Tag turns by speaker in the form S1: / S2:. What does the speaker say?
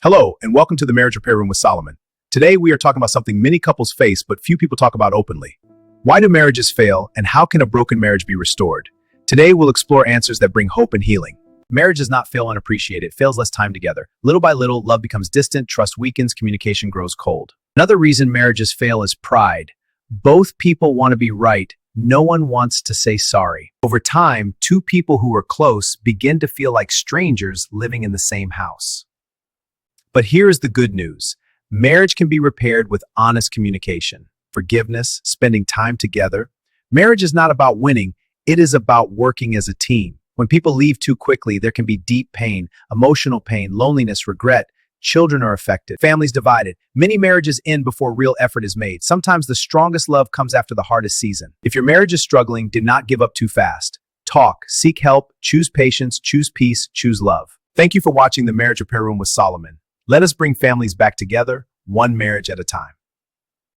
S1: Hello, and welcome to the Marriage Repair Room with Solomon. Today, we are talking about something many couples face, but few people talk about openly. Why do marriages fail, and how can a broken marriage be restored? Today, we'll explore answers that bring hope and healing. Marriage does not fail unappreciated, it fails less time together. Little by little, love becomes distant, trust weakens, communication grows cold. Another reason marriages fail is pride. Both people want to be right. No one wants to say sorry. Over time, two people who were close begin to feel like strangers living in the same house. But here's the good news. Marriage can be repaired with honest communication, forgiveness, spending time together. Marriage is not about winning, it is about working as a team. When people leave too quickly, there can be deep pain, emotional pain, loneliness, regret. Children are affected, families divided. Many marriages end before real effort is made. Sometimes the strongest love comes after the hardest season. If your marriage is struggling, do not give up too fast. Talk, seek help, choose patience, choose peace, choose love. Thank you for watching the Marriage Repair Room with Solomon. Let us bring families back together, one marriage at a time.